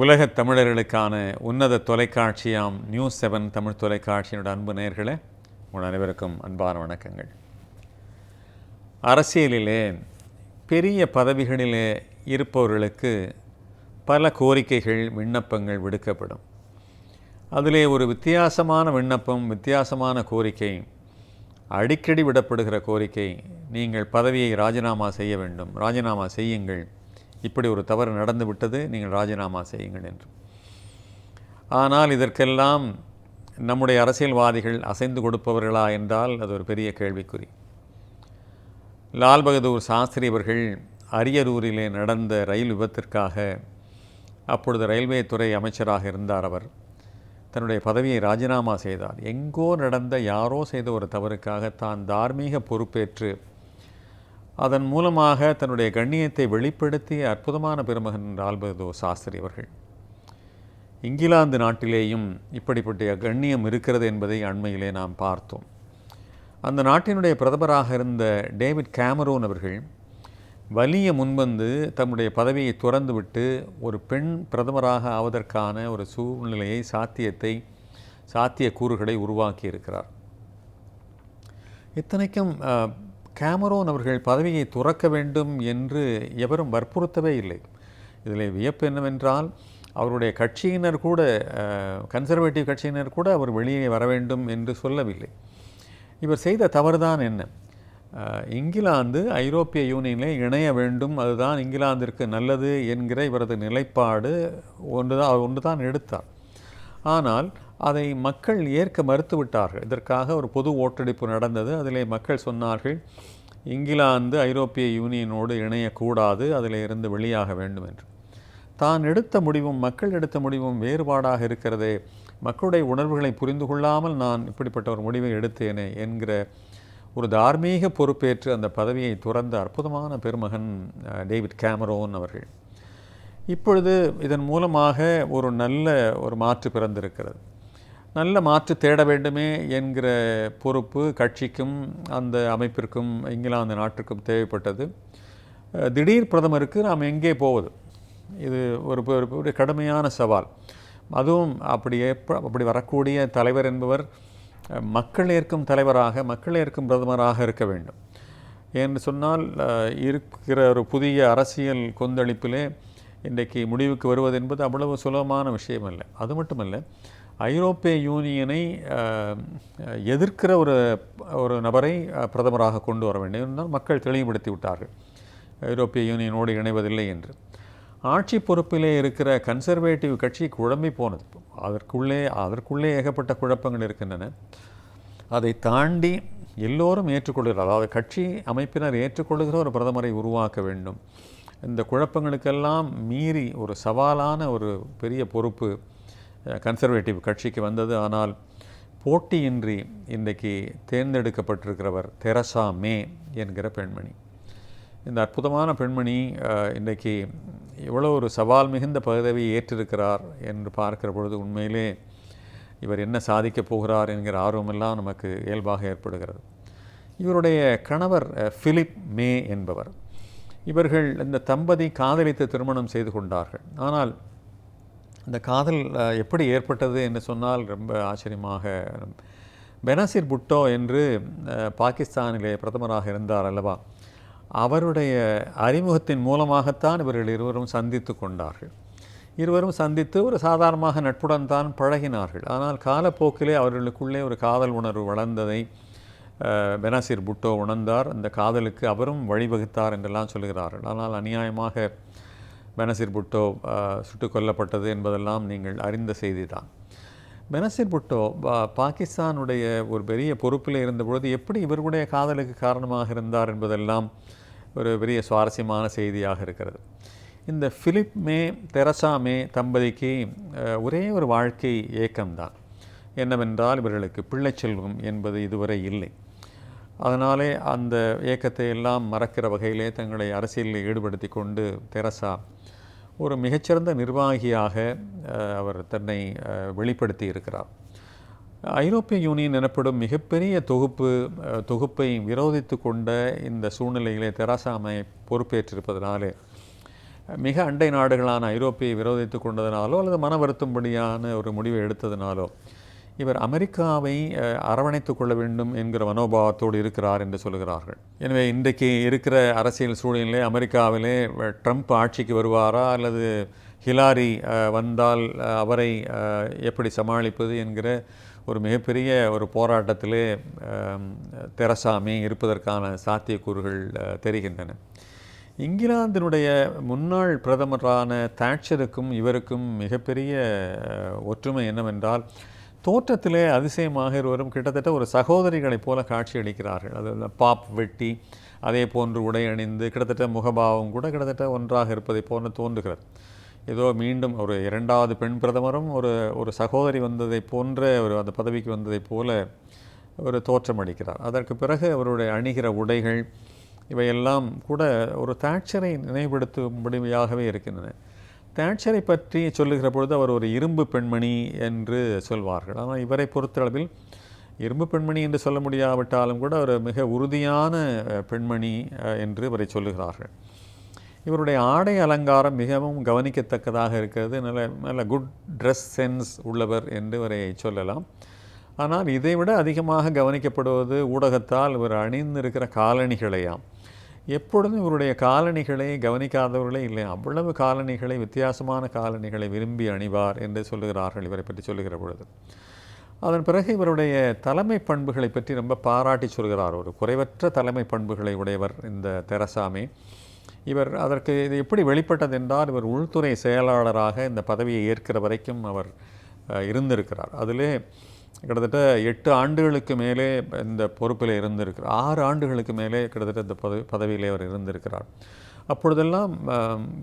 உலகத் தமிழர்களுக்கான உன்னத தொலைக்காட்சியாம் நியூஸ் 7 தமிழ் தொலைக்காட்சியினோட அன்பு நேயர்களே, உங்கள் அனைவருக்கும் அன்பான வணக்கங்கள். அரசியலிலே பெரிய பதவிகளிலே இருப்பவர்களுக்கு பல கோரிக்கைகள், விண்ணப்பங்கள் விடுக்கப்படும். அதிலே ஒரு வித்தியாசமான விண்ணப்பம், வித்தியாசமான கோரிக்கை, அடிக்கடி விடப்படுகிற கோரிக்கை, நீங்கள் பதவியை ராஜினாமா செய்ய வேண்டும், ராஜினாமா செய்யுங்கள், இப்படி ஒரு தவறு நடந்து விட்டது, நீங்கள் ராஜினாமா செய்யுங்கள் என்று. ஆனால் இதற்கெல்லாம் நம்முடைய அரசியல்வாதிகள் அசைந்து கொடுப்பவர்களா என்றால் அது ஒரு பெரிய கேள்விக்குறி. லால் பகதூர் சாஸ்திரி அவர்கள் அரியலூரிலே நடந்த ரயில் விபத்திற்காக அப்பொழுது ரயில்வே துறை அமைச்சராக இருந்தார். அவர் தன்னுடைய பதவியை ராஜினாமா செய்தார். எங்கோ நடந்த யாரோ செய்த ஒரு தவறுக்காக தான் தார்மீக பொறுப்பேற்று அதன் மூலமாக தன்னுடைய கண்ணியத்தை வெளிப்படுத்திய அற்புதமான பெருமகன் லால் பகதூர் சாஸ்திரி அவர்கள். இங்கிலாந்து நாட்டிலேயும் இப்படிப்பட்ட கண்ணியம் இருக்கிறது என்பதை அண்மையிலே நாம் பார்த்தோம். அந்த நாட்டினுடைய பிரதமராக இருந்த டேவிட் கேமரூன் அவர்கள் வலிய முன்வந்து தம்முடைய பதவியை துறந்துவிட்டு ஒரு பெண் பிரதமராக ஆவதற்கான ஒரு சூழ்நிலையை, சாத்தியக்கூறுகளை உருவாக்கி இருக்கிறார். இத்தனைக்கும் கேமரோன் அவர்கள் பதவியை துறக்க வேண்டும் என்று எவரும் வற்புறுத்தவே இல்லை. இதில் வியப்பு என்னவென்றால், அவருடைய கட்சியினர் கூட, கன்சர்வேட்டிவ் கட்சியினர் கூட அவர் வெளியே வர வேண்டும் என்று சொல்லவில்லை. இவர் செய்த தவறுதான் என்ன? இங்கிலாந்து ஐரோப்பிய யூனியனிலே இணைய வேண்டும், அதுதான் இங்கிலாந்திற்கு நல்லது என்கிற இவரது நிலைப்பாடு ஒன்றுதான் எடுத்தார். ஆனால் அதை மக்கள் ஏற்க மறுத்துவிட்டார்கள். இதற்காக ஒரு பொது ஓட்டெடுப்பு நடந்தது. அதிலே மக்கள் சொன்னார்கள், இங்கிலாந்து ஐரோப்பிய யூனியனோடு இணையக்கூடாது, அதில் இருந்து வெளியாக வேண்டும் என்று. தான் எடுத்த முடிவும் மக்கள் எடுத்த முடிவும் வேறுபாடாக இருக்கிறதே, மக்களுடைய உணர்வுகளை புரிந்து கொள்ளாமல் நான் இப்படிப்பட்ட ஒரு முடிவை எடுத்தேனே என்கிற ஒரு தார்மீக பொறுப்பேற்று அந்த பதவியை துறந்த அற்புதமான பெருமகன் டேவிட் கேமரோன் அவர்கள். இப்பொழுது இதன் மூலமாக ஒரு நல்ல மாற்று பிறந்திருக்கிறது. நல்ல மாற்று தேட வேண்டுமே என்கிற பொறுப்பு கட்சிக்கும் அந்த அமைப்பிற்கும் இங்கிலாந்து நாட்டிற்கும் தேவைப்பட்டது. திடீர் பிரதமருக்கு நாம் எங்கே போவது? இது ஒரு கடுமையான சவால். அதுவும் அப்படி வரக்கூடிய தலைவர் என்பவர் மக்கள் ஏற்கும் தலைவராக, மக்கள் ஏற்கும் பிரதமராக இருக்க வேண்டும் என்று சொன்னால், இருக்கிற ஒரு புதிய அரசியல் கொந்தளிப்பிலே இன்றைக்கு முடிவுக்கு வருவது என்பது அவ்வளவு சுலபமான விஷயம் அல்ல. அது மட்டுமல்ல, ஐரோப்பிய யூனியனை எதிர்க்கிற ஒரு நபரை பிரதமராக கொண்டு வர வேண்டும் என்றால் மக்கள் தெளிவுபடுத்தி விட்டார்கள், ஐரோப்பிய யூனியனோடு இணைவதில்லை என்று. ஆட்சி பொறுப்பிலே இருக்கிற கன்சர்வேட்டிவ் கட்சி குழம்பி போனது. அதற்குள்ளே ஏகப்பட்ட குழப்பங்கள் இருக்கின்றன. அதை தாண்டி எல்லோரும் ஏற்றுக்கொள்கிறார், அதாவது கட்சி அமைப்பினர் ஏற்றுக்கொள்கிற ஒரு பிரதமரை உருவாக்க வேண்டும். இந்த குழப்பங்களுக்கெல்லாம் மீறி ஒரு சவாலான ஒரு பெரிய பொறுப்பு கன்சர்வேட்டிவ் கட்சிக்கு வந்தது. ஆனால் போட்டியின்றி இன்றைக்கு தேர்ந்தெடுக்கப்பட்டிருக்கிறவர் தெரசா மே என்கிற பெண்மணி. இந்த அற்புதமான பெண்மணி இன்றைக்கு எவ்வளோ ஒரு சவால் மிகுந்த பதவியை ஏற்றிருக்கிறார் என்று பார்க்கிற பொழுது உண்மையிலே இவர் என்ன சாதிக்கப் போகிறார் என்கிற ஆர்வமெல்லாம் நமக்கு இயல்பாக ஏற்படுகிறது. இவருடைய கணவர் பிலிப் மே என்பவர். இவர்கள் இந்த தம்பதி காதலித்து திருமணம் செய்து கொண்டார்கள். ஆனால் இந்த காதல் எப்படி ஏற்பட்டது என்று சொன்னால் ரொம்ப ஆச்சரியமாக, பெனசீர் புட்டோ என்று பாகிஸ்தானிலே பிரதமராக இருந்தார் அல்லவா, அவருடைய அறிமுகத்தின் மூலமாகத்தான் இவர்கள் இருவரும் சந்தித்து கொண்டார்கள். இருவரும் சந்தித்து ஒரு சாதாரணமாக நட்புடன் தான் பழகினார்கள். ஆனால் காலப்போக்கிலே அவர்களுக்குள்ளே ஒரு காதல் உணர்வு வளர்ந்ததை பெனசீர் புட்டோ உணர்ந்தார். அந்த காதலுக்கு அவரும் வழிவகுத்தார் என்றெல்லாம் சொல்கிறார்கள். ஆனால் அநியாயமாக பெனசீர் புட்டோ சுட்டுக் கொல்லப்பட்டது என்பதெல்லாம் நீங்கள் அறிந்த செய்தி தான். பெனசீர் புட்டோ பாகிஸ்தானுடைய ஒரு பெரிய பொறுப்பில் இருந்தபொழுது எப்படி இவர்களுடைய காதலுக்கு காரணமாக இருந்தார் என்பதெல்லாம் ஒரு பெரிய சுவாரஸ்யமான செய்தியாக இருக்கிறது. இந்த பிலிப் மே, தெரசா மே தம்பதிக்கு ஒரே ஒரு வாழ்க்கை ஏக்கம்தான். என்னவென்றால், இவர்களுக்கு பிள்ளை செல்வம் என்பது இதுவரை இல்லை. அதனாலே அந்த ஏக்கத்தை எல்லாம் மறக்கிற வகையிலே தங்களை அரசியலில் ஈடுபடுத்தி கொண்டு தெரசா ஒரு மிகச்சிறந்த நிர்வாகியாக அவர் தன்னை வெளிப்படுத்தி இருக்கிறார். ஐரோப்பிய யூனியன் எனப்படும் மிகப்பெரிய தொகுப்பை விரோதித்து கொண்ட இந்த சூழ்நிலையிலே தெரசா மே பொறுப்பேற்றிருப்பதனாலே மிக அண்டை நாடுகளான ஐரோப்பியை விரோதித்து கொண்டதினாலோ அல்லது மன வருத்தும்படியான ஒரு முடிவை எடுத்ததினாலோ இவர் அமெரிக்காவை அரவணைத்து கொள்ள வேண்டும் என்கிற மனோபாவத்தோடு இருக்கிறார் என்று சொல்கிறார்கள். எனவே இன்றைக்கு இருக்கிற அரசியல் சூழலிலே அமெரிக்காவிலே ட்ரம்ப் ஆட்சிக்கு வருவாரா அல்லது ஹிலாரி வந்தால் அவரை எப்படி சமாளிப்பது என்கிற ஒரு மிகப்பெரிய ஒரு போராட்டத்திலே தெரசா மே இருப்பதற்கான சாத்தியக்கூறுகள் தெரிகின்றன. இங்கிலாந்தினுடைய முன்னாள் பிரதமரான தாட்சருக்கும் இவருக்கும் மிகப்பெரிய ஒற்றுமை என்னவென்றால், தோற்றத்திலே அதிசயமாக இருவரும் கிட்டத்தட்ட ஒரு சகோதரிகளைப் போல காட்சியளிக்கிறார்கள். அது பாப் வெட்டி அதே போன்று உடை அணிந்து கிட்டத்தட்ட முகபாவம் கூட கிட்டத்தட்ட ஒன்றாக இருப்பதை போன்று தோன்றுகிறது. ஏதோ மீண்டும் ஒரு இரண்டாவது பெண் பிரதமரும் ஒரு சகோதரி வந்ததை போன்ற அந்த பதவிக்கு வந்ததை போல ஒரு தோற்றம் அளிக்கிறார். அதற்கு பிறகு அவருடைய அணிகிற உடைகள் இவையெல்லாம் கூட ஒரு தாட்சரை நினைவுபடுத்தும்படியாகவே இருக்கின்றன. தாட்சரை பற்றி சொல்லுகிற பொழுது அவர் ஒரு இரும்பு பெண்மணி என்று சொல்வார்கள். ஆனால் இவரை பொறுத்தளவில் இரும்பு பெண்மணி என்று சொல்ல முடியாவிட்டாலும் கூட ஒரு மிக உறுதியான பெண்மணி என்று இவரை சொல்லுகிறார்கள். இவருடைய ஆடை அலங்காரம் மிகவும் கவனிக்கத்தக்கதாக இருக்கிறது. நல்ல குட் ட்ரெஸ் சென்ஸ் உள்ளவர் என்று இவரை சொல்லலாம். ஆனால் இதைவிட அதிகமாக கவனிக்கப்படுவது ஊடகத்தால் இவர் அணிந்திருக்கிற காலணிகளையாம். எப்பொழுதும் இவருடைய காலணிகளை கவனிக்காதவர்களே இல்லை. அவ்வளவு காலணிகளை, வித்தியாசமான காலணிகளை விரும்பி அணிவார் என்று சொல்லுகிறார்கள் இவரை பற்றி சொல்லுகிற பொழுது. அதன் பிறகு இவருடைய தலைமை பண்புகளை பற்றி ரொம்ப பாராட்டி சொல்கிறார். ஒரு குறைவற்ற தலைமை பண்புகளை உடையவர் இந்த தெரசா மே. இவர் அதற்கு இது எப்படி வெளிப்பட்டது என்றால், இவர் உள்துறை செயலாளராக இந்த பதவியை ஏற்கிற வரைக்கும் அவர் இருந்திருக்கிறார். அதிலே கிட்டத்தட்ட 8 ஆண்டுகளுக்கு மேலே இந்த பொறுப்பில் இருந்திருக்கிறார். 6 ஆண்டுகளுக்கு மேலே கிட்டத்தட்ட இந்த பதவியிலே அவர் இருந்திருக்கிறார். அப்பொழுதெல்லாம்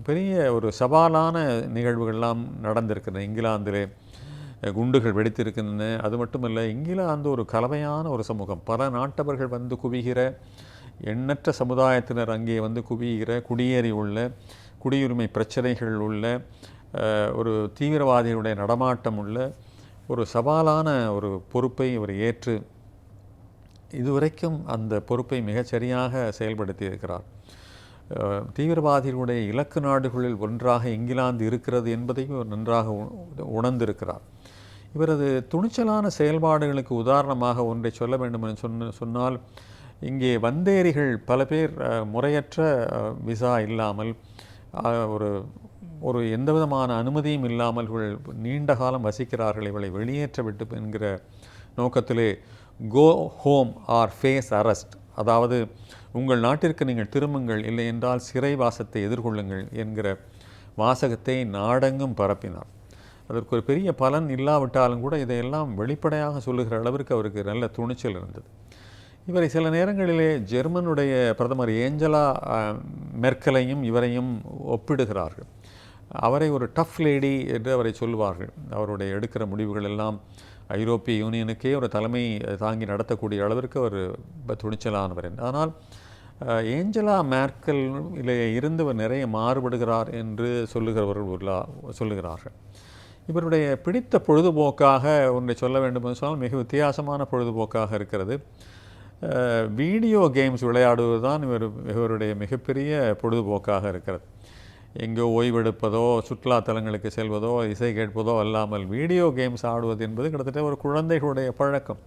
பெரிய ஒரு சவாலான நிகழ்வுகள்லாம் நடந்திருக்கின்றன. இங்கிலாந்திலே குண்டுகள் வெடித்திருக்கின்றன. அது மட்டுமல்ல, இங்கிலாந்து ஒரு கலவையான ஒரு சமூகம். பல நாட்டவர்கள் வந்து குவிகிற, எண்ணற்ற சமுதாயத்தினர் அங்கே வந்து குவிகிற, குடியேறி உள்ள, குடியுரிமை பிரச்சனைகள் உள்ள, ஒரு தீவிரவாதிகளுடைய நடமாட்டம் உள்ள ஒரு சவாலான ஒரு பொறுப்பை இவர் ஏற்று இதுவரைக்கும் அந்த பொறுப்பை மிகச்சரியாக செயல்படுத்தி இருக்கிறார். தீவிரவாதிகளுடைய இலக்கு நாடுகளில் ஒன்றாக இங்கிலாந்து இருக்கிறது என்பதையும் இவர் நன்றாக உணர்ந்திருக்கிறார். இவரது துணிச்சலான செயல்பாடுகளுக்கு உதாரணமாக ஒன்றை சொல்ல வேண்டும் என்று சொன்னால், இங்கே வந்தேரிகள் பல பேர் முறையற்ற விசா இல்லாமல் ஒரு எந்த விதமான அனுமதியும் இல்லாமல் நீண்ட காலம் வசிக்கிறார்கள். இவளை வெளியேற்ற விட்டு என்கிற நோக்கத்திலே go home or face arrest, அதாவது உங்கள் நாட்டிற்கு நீங்கள் திரும்புங்கள், இல்லை என்றால் சிறைவாசத்தை எதிர்கொள்ளுங்கள் என்கிற வாசகத்தை நாடெங்கும் பரப்பினார். அதற்கு ஒரு பெரிய பலன் இல்லாவிட்டாலும் கூட இதையெல்லாம் வெளிப்படையாக சொல்லுகிற அளவிற்கு அவருக்கு நல்ல துணிச்சல் இருந்தது. இவரை சில நேரங்களிலே ஜெர்மனுடைய பிரதமர் ஏஞ்சலா மெர்க்கலையும் இவரையும் ஒப்பிடுகிறார்கள். அவரை ஒரு டஃப் லேடி என்று அவரை சொல்லுவார்கள். அவருடைய எடுக்கிற முடிவுகள் எல்லாம் ஐரோப்பிய யூனியனுக்கே ஒரு தலைமை தாங்கி நடத்தக்கூடிய அளவிற்கு அவர் துணிச்சலானவர். ஆனால் ஏஞ்சலா மேர்க்கலிலே இருந்து அவர் நிறைய மாறுபடுகிறார் என்று சொல்லுகிறார்கள். இவருடைய பிடித்த பொழுதுபோக்காக ஒன்றை சொல்ல வேண்டும் என்று சொன்னால் மிக வித்தியாசமான பொழுதுபோக்காக இருக்கிறது. வீடியோ கேம்ஸ் விளையாடுவது தான் இவருடைய மிகப்பெரிய பொழுதுபோக்காக இருக்கிறது. எங்கோ ஓய்வெடுப்பதோ, சுற்றுலா தலங்களுக்கு செல்வதோ, இசை கேட்பதோ அல்லாமல் வீடியோ கேம்ஸ் ஆடுவது என்பது கிட்டத்தட்ட ஒரு குழந்தைகளுடைய பழக்கம்.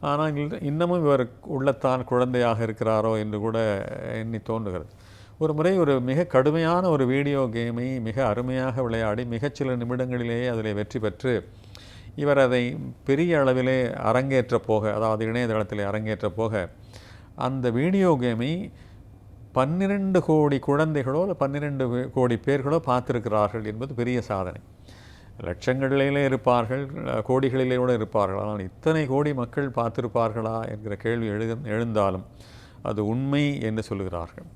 ஆனால் இன்னமும் இவர் உள்ளத்தான் குழந்தையாக இருக்கிறாரோ என்று கூட எண்ணி தோன்றுகிறது. ஒரு முறை ஒரு மிக கடுமையான ஒரு வீடியோ கேமை மிக அருமையாக விளையாடி மிகச்சில நிமிடங்களிலேயே அதில் வெற்றி பெற்று இவர் அதை பெரிய அளவிலே அரங்கேற்ற போக, அதாவது இணையதளத்தில் அரங்கேற்ற போக, அந்த வீடியோ கேமை 12 கோடி குழந்தைகளோ 12 கோடி பேர்களோ பார்த்திருக்கிறார்கள் என்பது பெரிய சாதனை. லட்சங்களிலே இருப்பார்கள், கோடிகளிலே கூட இருப்பார்கள். ஆனால் இத்தனை கோடி மக்கள் பார்த்திருப்பார்களா என்கிற கேள்வி எழுந்தாலும் அது உண்மை என்று சொல்லுகிறார்கள்.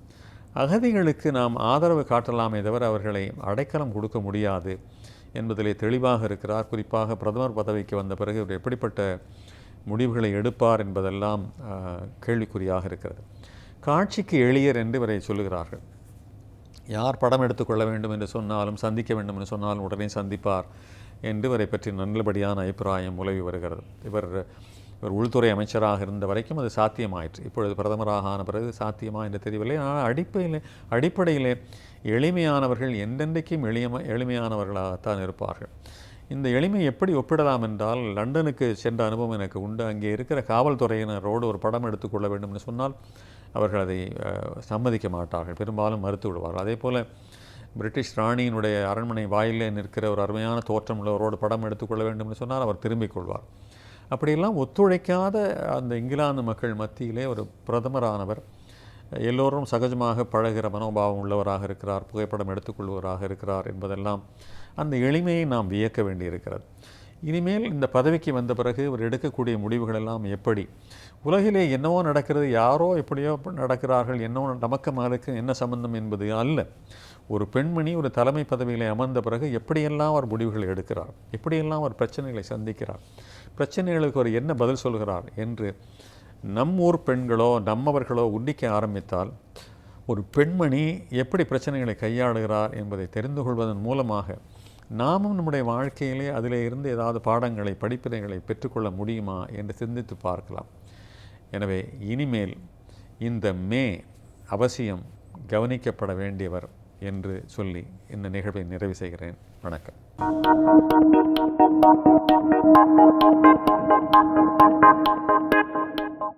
அகதிகளுக்கு நாம் ஆதரவு காட்டலாமே தவிர அவர்களை அடைக்கலம் கொடுக்க முடியாது என்பதிலே தெளிவாக இருக்கிறார். குறிப்பாக பிரதமர் பதவிக்கு வந்த பிறகு இவர் எப்படிப்பட்ட முடிவுகளை எடுப்பார் என்பதெல்லாம் கேள்விக்குறியாக இருக்கிறது. காட்சிக்கு எளியர் என்று இவரை சொல்லுகிறார்கள். யார் படம் எடுத்துக்கொள்ள வேண்டும் என்று சொன்னாலும், சந்திக்க வேண்டும் என்று சொன்னாலும் உடனே சந்திப்பார் என்று இவரை பற்றி நல்லபடியான அபிப்பிராயம் உலவி வருகிறது. இவர் உள்துறை அமைச்சராக இருந்த வரைக்கும் அது சாத்தியமாயிற்று. இப்பொழுது பிரதமராக ஆன பிறகு சாத்தியமா என்று தெரியவில்லை. ஆனால் அடிப்படையிலே எளிமையானவர்கள் என்றென்றைக்கும் எளிமையானவர்களாகத்தான் இருப்பார்கள். இந்த எளிமை எப்படி ஒப்பிடலாம் என்றால், லண்டனுக்கு சென்ற அனுபவம் எனக்கு உண்டு. அங்கே இருக்கிற காவல்துறையினரோடு ஒரு படம் எடுத்துக்கொள்ள வேண்டும் என்று சொன்னால் அவர்கள் அதை சம்மதிக்க மாட்டார்கள், பெரும்பாலும் மறுத்து விடுவார்கள். அதே போல் பிரிட்டிஷ் ராணியினுடைய அரண்மனை வாயிலே நிற்கிற ஒரு அருமையான தோற்றம் உள்ளவரோடு படம் எடுத்துக்கொள்ள வேண்டும் என்று சொன்னால் அவர் திரும்பிக் கொள்வார். அப்படியெல்லாம் ஒத்துழைக்காத அந்த இங்கிலாந்து மக்கள் மத்தியிலே ஒரு பிரதமரானவர் எல்லோரும் சகஜமாக பழகிற மனோபாவம் உள்ளவராக இருக்கிறார், புகைப்படம் எடுத்துக்கொள்வராக இருக்கிறார் என்பதெல்லாம் அந்த எளிமையை நாம் வியக்க வேண்டியிருக்கிறது. இனிமேல் இந்த பதவிக்கு வந்த பிறகு இவர் எடுக்கக்கூடிய முடிவுகள் எல்லாம் எப்படி, உலகிலே என்னவோ நடக்கிறது, யாரோ எப்படியோ நடக்கிறார்கள், என்னவோ நமக்கு மகளுக்கு என்ன சம்பந்தம் என்பது அல்ல. ஒரு பெண்மணி ஒரு தலைமை பதவியில் அமர்ந்த பிறகு எப்படியெல்லாம் அவர் முடிவுகளை எடுக்கிறார், எப்படியெல்லாம் அவர் பிரச்சனைகளை சந்திக்கிறார், பிரச்சனைகளுக்கு அவர் என்ன பதில் சொல்கிறார் என்று நம் ஊர் பெண்களோ நம்மவர்களோ உன்னிக்க ஆரம்பித்தால் ஒரு பெண்மணி எப்படி பிரச்சனைகளை கையாளுகிறார் என்பதை தெரிந்து கொள்வதன் மூலமாக நாமும் நம்முடைய வாழ்க்கையிலே அதிலே இருந்து ஏதாவது பாடங்களை, படிப்பினைகளை பெற்றுக்கொள்ள முடியுமா என்று சிந்தித்து பார்க்கலாம். எனவே இனிமேல் இந்த மே அவசியம் கவனிக்கப்பட வேண்டியவர் என்று சொல்லி இந்த நிகழ்வை நிறைவு செய்கிறேன். வணக்கம்.